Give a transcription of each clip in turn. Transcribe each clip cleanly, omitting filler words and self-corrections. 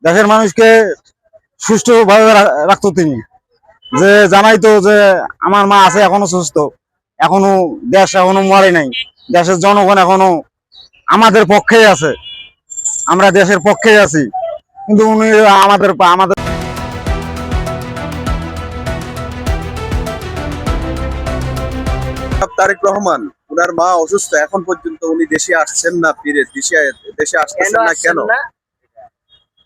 দেশের মানুষকে সুষ্ঠুভাবে রাখতো তিনি, যে জানাইতো যে আমার মা আছে এখনো সুস্থ, এখনো দেশ এখনো মরে নাই, দেশের জনগণ এখনো আমাদের পক্ষেই আছে, আমরা দেশের পক্ষেই আছি। কিন্তু উনি আমাদের আমাদের তারেক রহমান, উনার মা অসুস্থ, এখন পর্যন্ত উনি দেশে আসছেন না, ফিরে দেশে আসতেছেন না কেন?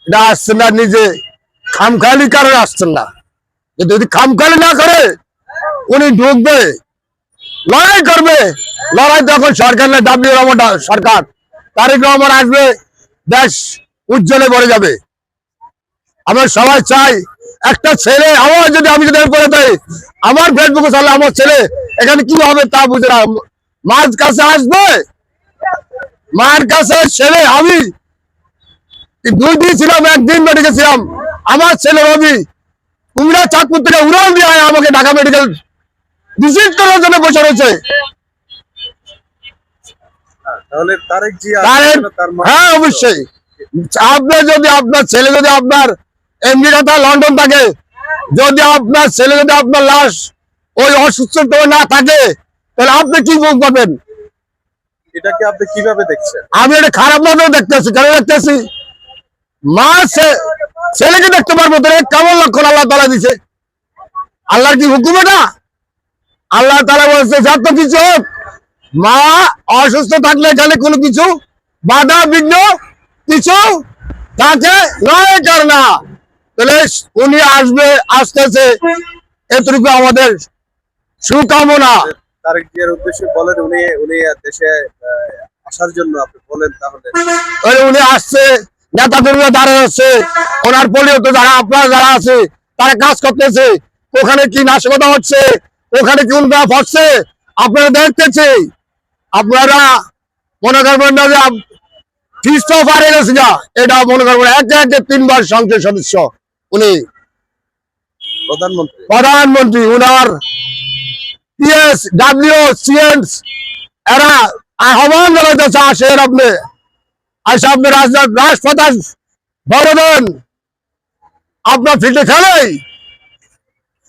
এটা আসছেন না নিজে খামখালি কারণে আসছেন না। যদি খামখালি না করে উনি ঢুকবে, লড়াই করবে, লড়াই তখন সরকার না, ডাব্লিউ রহমান সরকার, তারেক রহমান আসবে, দেশ উজ্জ্বলে ভরে যাবে। আমরা সবাই চাই একটা ছেলে, আমার যদি আমি যদি বলে দেয় আমার ফেসবুকে চালে আমার ছেলে এখানে কি হবে তা বুঝে না, মার কাছে আসবে, মার কাছে ছেলে আমি 2 দিন ছিলাম, 1 দিন মেডিকেল ছিলাম, আমার ছেলে রবি কুমিরা চাঁদপুর থেকে উড়াল দিয়ে আমাকে ঢাকা মেডিকেল ভিজিট করার জন্য বসে রয়েছে। তাহলে তারেক জি হ্যাঁ অবশ্যই, আপনার যদি আপনার ছেলে যদি আপনার আমেরিকা লন্ডন থাকে, যদি আপনার ছেলে যদি আপনার লাশ ওই অসুস্থ না থাকে, তাহলে আপনি কি বুঝ পাবেন? এটাকে আপনি কিভাবে দেখছেন? আমি এটা খারাপ ভাবেও দেখতেছি, কেন দেখতেছি, মা ছেলেকে দেখতে পারবো তো কেমন লক্ষণ আল্লাহ তালা দিছে? আল্লাহর কি হুকুম এটা? আল্লাহ তালা বলছে যত কিছু হোক, মা অসুস্থ থাকলে এখানে কোনো কিছু বাধা বিঘ্ন কিছু থাকে নয় কার না, তাহলে উনি আসবে, আসতেছে, এতটুকু আমাদের শুভকামনা। তারেক জিয়ার উদ্দেশ্যে বলেন, উনি দেশে আসার জন্য আপনি বলেন তাহলে। উনি আসছে, নেতা কর্মীরা দাঁড়িয়ে আছে, ওনার পলিও তো যারা আপনারা যারা আছে তারা কাজ করতেছে, ওখানে কি নাশকতা হচ্ছে, ওখানে কি উন্নয়ন হচ্ছে আপনারা দেখতেছে। আপনারা মনে করবেন না যে ফিস্ট অফ হারিয়ে গেছে না, এটা মনে করবেন একে একে 3 বার সংসদ সদস্য উনি, প্রধানমন্ত্রী উনার পিএস ডাব্লিউ সিএনস এরা আহ্বান জানাইতেছে, আসেন আপনি, আসে আপনি রাজপথ বড় দেন, আপনার ফিল্ডে খেলেই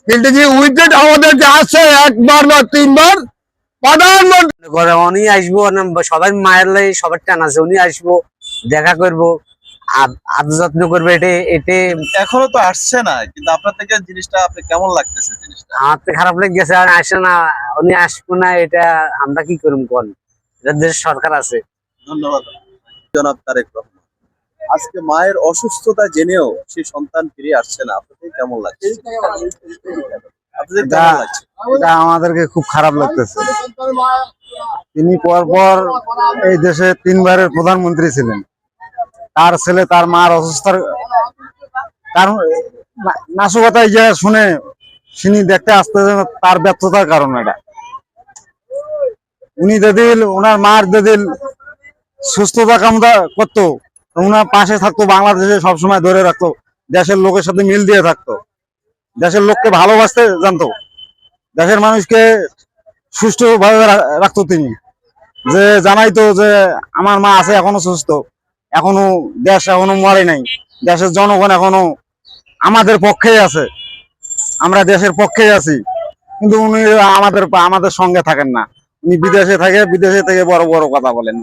ফিল্ডে যে উইকেট আমাদের যে আছে 1 বার না 3 বার প্রধানমন্ত্রী ঘরে উনি আসবো, সবাই মায়ের লাই সবার টান আছে, উনি আসবো, দেখা করবো, আদর যত্ন করবে। এটা এখনো তো আসছে না, কিন্তু আপনার থেকে জিনিসটা আপনি কেমন লাগতেছে? জিনিসটা আমার তো খারাপ লেগে গেছে, আর আসে না, উনি আসবো না, এটা আমরা কি করবো কোন, এটা দেশের সরকার আছে। ধন্যবাদ জনাব তারেক রহমান। আজকে মায়ের অসুস্থতা জেনেও সেই সন্তান ফিরে আসছে না, আপনাদের কেমন লাগছে? আপনাদের কেমন লাগছে? এটা আমাদেরকে খুব খারাপ লাগতেছে। তিনি পরপর এই দেশে 3 বারের প্রধানমন্ত্রী ছিলেন, তার ছেলে তার মার অসুস্থতার কারণ নাশকতা যে শুনে তিনি দেখতে আসতেছেন, তার ব্যর্থতার কারণ এটা। উনি যেদিন ওনার মার যেদিন সুস্থতা কামনা করতো, ওনার পাশে থাকতো, বাংলাদেশে সবসময় ধরে রাখতো, দেশের লোকের সাথে মিল দিয়ে থাকতো, দেশের লোককে ভালোবাসতে জানতো, দেশের মানুষকে সুষ্ঠুভাবে রাখতো তিনি, যে জানাইতো যে আমার মা আছে এখনো সুস্থ, এখনো দেশ এখনো মরে নাই, দেশের জনগণ এখনো আমাদের পক্ষেই আছে, আমরা দেশের পক্ষেই আছি। কিন্তু উনি আমাদের সঙ্গে থাকেন না, উনি বিদেশে থাকে, বিদেশে থেকে বড় বড় কথা বলেন।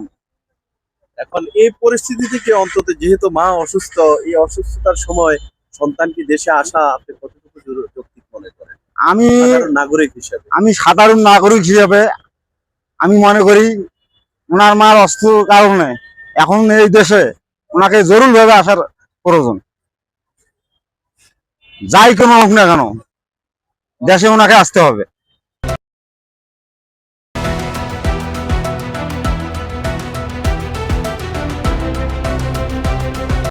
এখন এই পরিস্থিতি থেকে অন্তত, যেহেতু মা অসুস্থ, এই অসুস্থতার সময় সন্তান কি দেশে আসা আপনি কতটুকু যৌক্তিক মনে করেন? আমি সাধারণ নাগরিক হিসেবে আমি মনে করি ওনার মার অসুস্থতার কারণে এখন এই দেশে ওনাকে জরুরি ভাবে আসার প্রয়োজন, যাই কোনো হোক না কেন দেশে ওনাকে আসতে হবে।